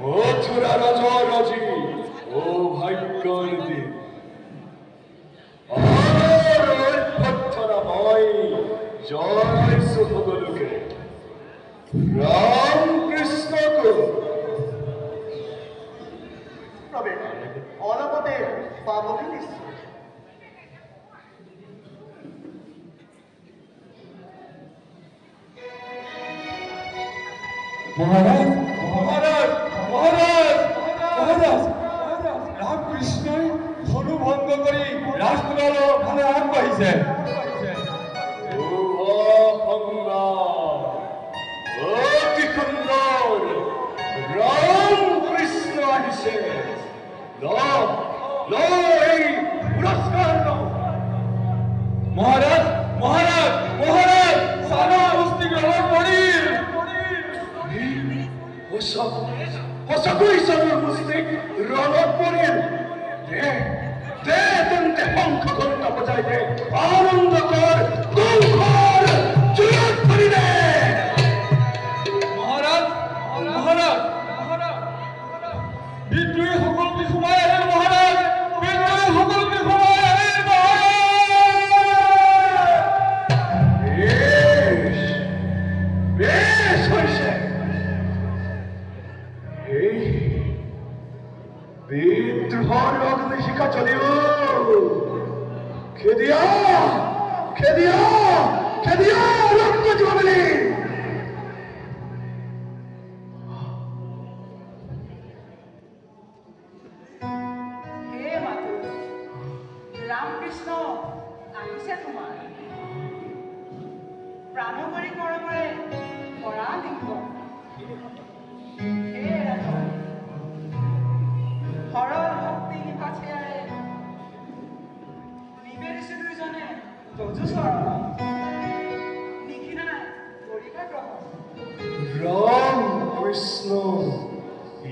মথুরা রাজা রাজি ও ভাগ্যর দিন আর অভ্যর্থনাময় জয় সকলকে রামকৃষ্ণকে তবে অলপতে পাবকে নিশ্চয় মহারাজ মহারাজ মহারাজ মহারাজ রামকৃষ্ণই ধনু ভঙ্গ কৰি ৰাজকুমাৰৰ ফালে আগবাঢ়িছে অতি সুন্দৰ ৰামকৃষ্ণ আহিছে এই পুৰস্কাৰ মহাৰাজ মহাৰাজ মহাৰাজ সাৰা অস্তি গ্ৰহণ কৰিল সঁচাকৈ চাবৰ উপস্থিত ৰণত পৰিল দে তেন্তে শংখ ঘণ্টা বজাই দে আনন্দ কৰ কৌশল জয়ত কৰি দে মহাৰাজ মহাৰাজ বিদ্ৰোহী সকলকে সোমাই আহিল মহাৰাজ বিদ্ৰোহী সকলকে সোমাই আহিল বেশ হৈছে এই বিদ্ৰোহৰ অগ্নিশিখা জ্বলিব খেদিয়া ৰক্ত জুৱাবলি হে মাতু ৰামকৃষ্ণ আহিছে তোমাৰ প্ৰাণকৰী কৰ্মৰে কৰা লিংগ হে ৰাজন সৰল ভক্তি নিপাছেৰে নিবেদিছে দুইজনে যজুচৰণ নিখিনাই কৰিবা গ্ৰহণ ৰাম কৃষ্ণ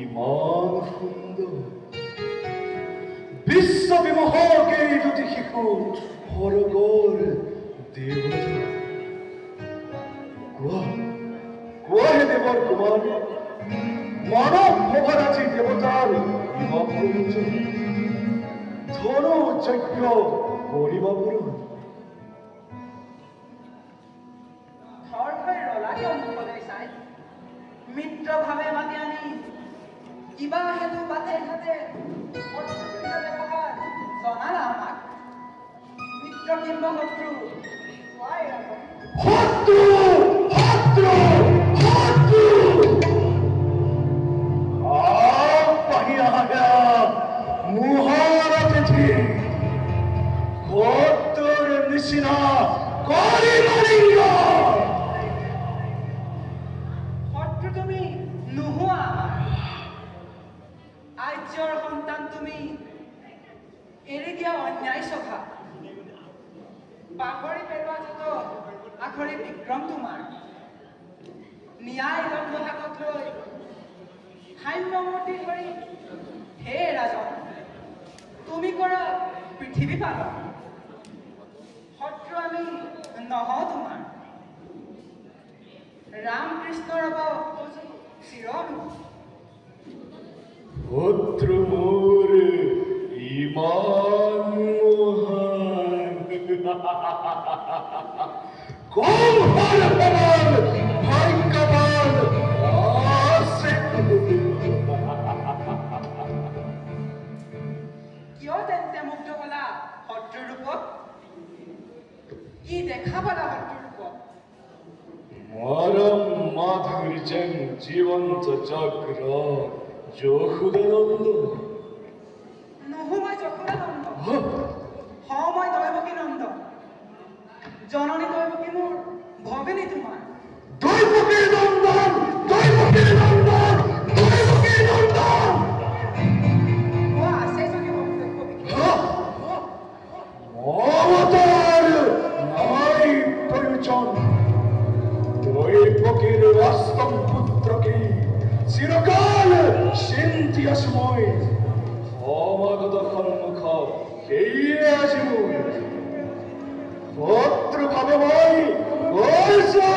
ইমান সুন্দৰ বিশ্ব বিমোহক এই দুটি শিশু সৰগৰ দেৱতা কোৱা হে দেৱৰ কুমাৰ মানৱ ভৱৰাজী দেৱতাৰ ধনু যজ্ঞ কৰিবা বোলো থৰ হৈ ৰলা কিয় মুখলৈ চাই মিত্ৰভাৱে মাতি আনি কিবা হেতু বাটে ঘাটে ব্যৱহাৰ জনালা আমাক মিত্ৰ কিম্ব শত্ৰু কোৱাই শত্ৰু পাহি আহা মুহৰ তিথি শত্ৰুৰ নিচিনা কৰিব লিংগ শত্ৰু তুমি নোহোৱা আৰ্যৰ সন্তান তুমি এৰি দিয়া অন্যায় সভা পাহৰি পেলোৱা যত আখৰি বিক্ৰম তোমাৰ ন্যায় দণ্ড হাতত লৈ সাম্যমূৰ্তি ধৰি হে ৰাজন তুমি কৰা পৃথিৱী পালন শত্ৰু আমি নহওঁ তোমাৰ ৰামকৃষ্ণৰ চিৰনো শত্ৰু মোৰ ইমান মহান কম ভাগ্যৱান আছে কিয় তেন্তে মুগ্ধ হলা শত্ৰুৰ ৰূপত কি দেখা পালা শত্ৰুৰ ৰূপত মৰম মাধুৰ যেন জীৱন্ত চক্ৰ যশোদানন্দ নহো মই যশোদানন্দ মই দৈৱকী নন্দ জননী দৈৱকী মোৰ ভগিনী তোমাৰ দৈৱকী নন্দন কোৱা আছে যদি বক্তব্য মমতাৰ নাই প্ৰয়োজন দৈৱকীৰ অষ্টম পুত্ৰকে চিৰকাল চিন্তি আছো মই সমাগত সন্মুখ সেয়ে আজি মোৰ শত্ৰু ভাৱে মই গৈছো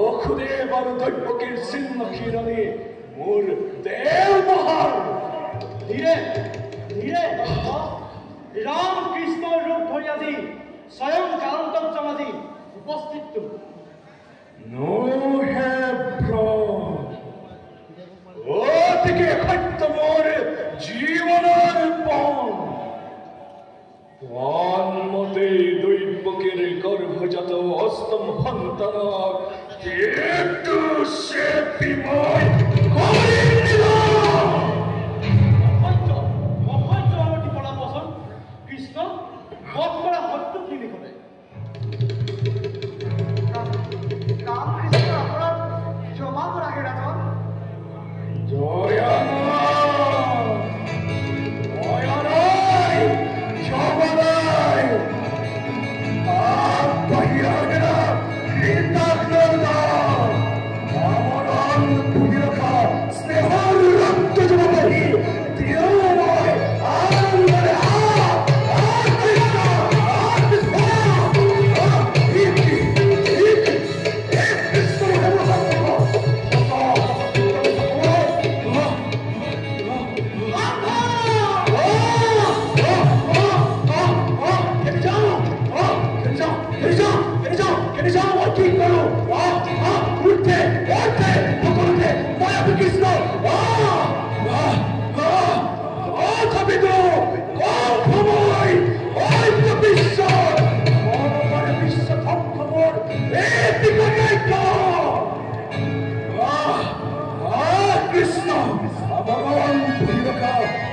অসুদেৱ আৰু দৈৱকীৰ চিহ্ন কিৰণে মোৰ দেহ মহান ধীৰে ধীৰে ৰাম কৃষ্ণৰ ৰূপ ধৰি আজি স্বয়ং কালন্তক জমাজি উপস্থিতটো No have from. অতিকে সত্য মোৰ জীৱনৰ পণ মতে দৈৱকীৰ গৰ্ভজাত অষ্টম সন্তানক একটু চেপি মই কৰি দিলোঁ। অসহ্য অৱতী পৰা বচন কৃষ্ণ বধ কৰা শত্ৰুক নিমিষতে ৰামকৃষ্ণ অপৰাধ ক্ষমা কৰা হে ৰাজন।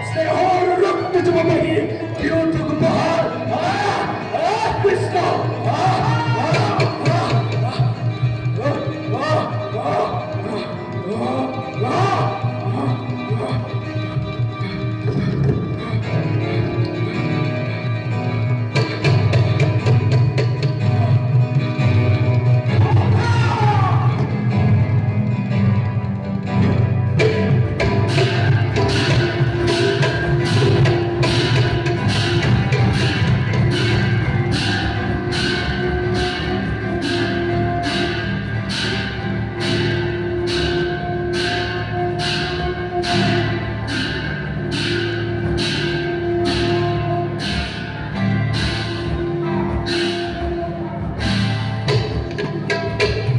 Stay hard, look,